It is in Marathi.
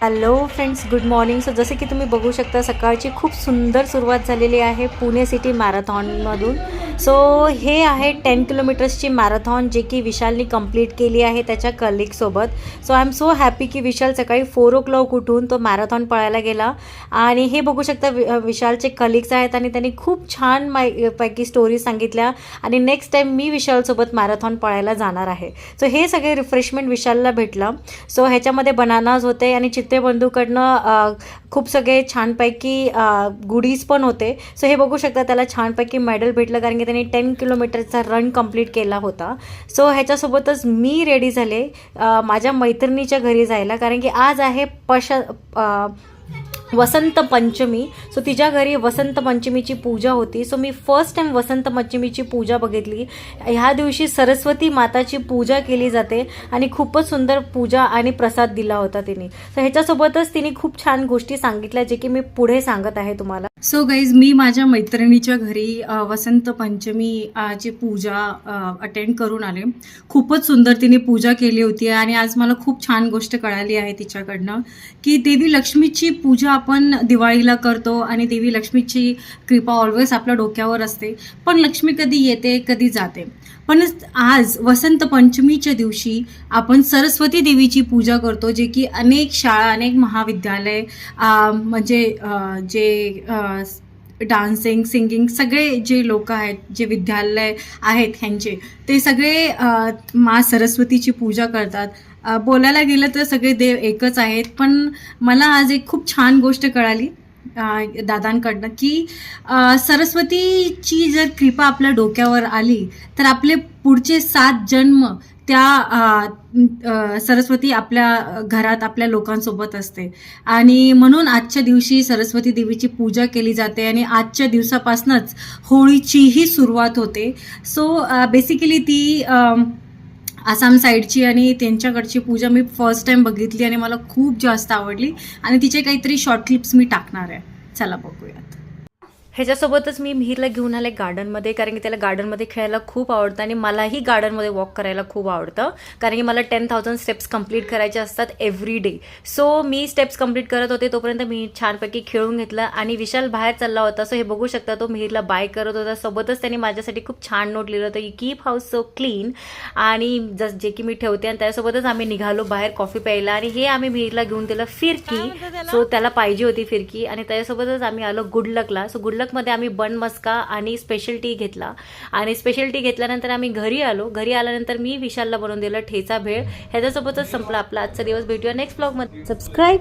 Hello friends, good morning. So जसे की तुम्ही बघू शकता सकाळची खूप सुंदर सुरुवात झालेली आहे पुणे सिटी मॅरेथॉनमधून. सो हे आहे 10 किलोमीटर्सची मॅरेथॉन जे की विशालनी कंप्लीट केली आहे त्याच्या कलिगसोबत. So I am so happy की विशाल सकाळी 4 o'clock उठून तो मॅरेथॉन पळायला गेला. आणि हे बघू शकता विशालचे कलिग्स आहेत आणि त्यांनी खूप छान पैकी स्टोरीज सांगितल्या. आणि नेक्स्ट टाईम मी विशालसोबत मॅरेथॉन पळायला जाणार आहे. सो हे सगळे रिफ्रेशमेंट विशालला भेटलं. सो ह्याच्यामध्ये बनानाज होते आणि चित्तेबंधूकडनं खूप सगळे छानपैकी गुडीज पण होते. सो हे बघू शकता त्याला छानपैकी मेडल भेटलं कारण की त्यांनी 10 किलोमीटरचा रन कंप्लीट केला होता. सो ह्याच्यासोबतच मी रेडी झाले माझ्या मैत्रिणीच्या घरी जायला कारण की आज आहे वसंत पंचमी. सो तिच्या घरी वसंत पंचमीची पूजा होती. सो मी फर्स्ट टाईम वसंत पंचमीची पूजा बघितली. ह्या दिवशी सरस्वती माताची पूजा केली जाते आणि खूपच सुंदर पूजा आणि प्रसाद दिला होता तिने. सो ह्याच्यासोबतच तिने खूप छान गोष्टी सांगितल्या जे की मी पुढे सांगत आहे तुम्हाला. सो गाईज, मी माझ्या मैत्रिणीच्या घरी वसंत पंचमी ची पूजा अटेंड करून आले. खूपच सुंदर तिने पूजा केली होती आणि आज मला खूप छान गोष्ट कळाली आहे तिच्याकडनं की देवी लक्ष्मीची पूजा आपण दिवाळीला करतो आणि देवी लक्ष्मीची कृपा ऑलवेज आपल्या डोक्यावर असते. पण लक्ष्मी कधी येते कधी जाते. पण आज वसंत पंचमीच्या दिवशी आपण सरस्वती देवीची पूजा करतो जे की अनेक शाळा अनेक महाविद्यालय म्हणजे जे डान्सिंग सिंगिंग सगळे जे लोक आहेत जे विद्यालय आहेत ह्यांचे ते सगळे मा सरस्वतीची पूजा करतात. बोलायला गेलं तर सगळे देव एकच आहेत. पण मला आज एक खूप छान गोष्ट कळाली दादांकडनं की सरस्वतीची जर कृपा आपल्या डोक्यावर आली तर आपले पुढचे 7 जन्म त्या सरस्वती आपल्या घरात आपल्या लोकांसोबत असते. आणि म्हणून आजच्या दिवशी सरस्वती देवीची पूजा केली जाते आणि आजच्या दिवसापासूनच होळीचीही सुरुवात होते. सो बेसिकली ती आसाम साईडची आणि त्यांच्याकडची पूजा मी फर्स्ट टाइम बघितली आणि मला खूप जास्त आवडली आणि तिचे काहीतरी शॉर्ट क्लिप्स मी टाकणार आहे. चला बघूयात. ह्याच्यासोबतच मी मिहीरला घेऊन आले गार्डनमध्ये कारण की त्याला गार्डनमध्ये खेळायला खूप आवडतं आणि मलाही गार्डनमध्ये वॉक करायला खूप आवडतं कारण की मला 10,000 स्टेप्स कंप्लीट करायचे असतात एव्हरी डे. सो मी स्टेप्स कंप्लीट करत होते तोपर्यंत मी छानपैकी खेळून घेतलं आणि विशाल बाहेर चालला होता. सो हे बघू शकता तो मिहीरला बाय करत होता. सोबतच त्यांनी माझ्यासाठी खूप छान नोट लिहिलं होतं की कीप हाऊस सो क्लीन आणि जे की मी ठेवते. आणि त्यासोबतच आम्ही निघालो बाहेर कॉफी प्यायला आणि हे आम्ही मिहीरला घेऊन दिलं फिरकी. सो त्याला पाहिजे होती फिरकी आणि त्याच्यासोबतच आम्ही आलो गुडलकला. सो मध्ये आम्ही बन मस्का आणि स्पेशल टी घेतला आणि स्पेशल टी घेतल्यानंतर आम्ही घरी आलो. घरी आल्यानंतर मी विशालला बनवून दिलं ठेचा भेळ. ह्याच्यासोबतच संपला आपला आजचा दिवस. भेटूया नेक्स्ट ब्लॉगमध्ये. सबस्क्राईब.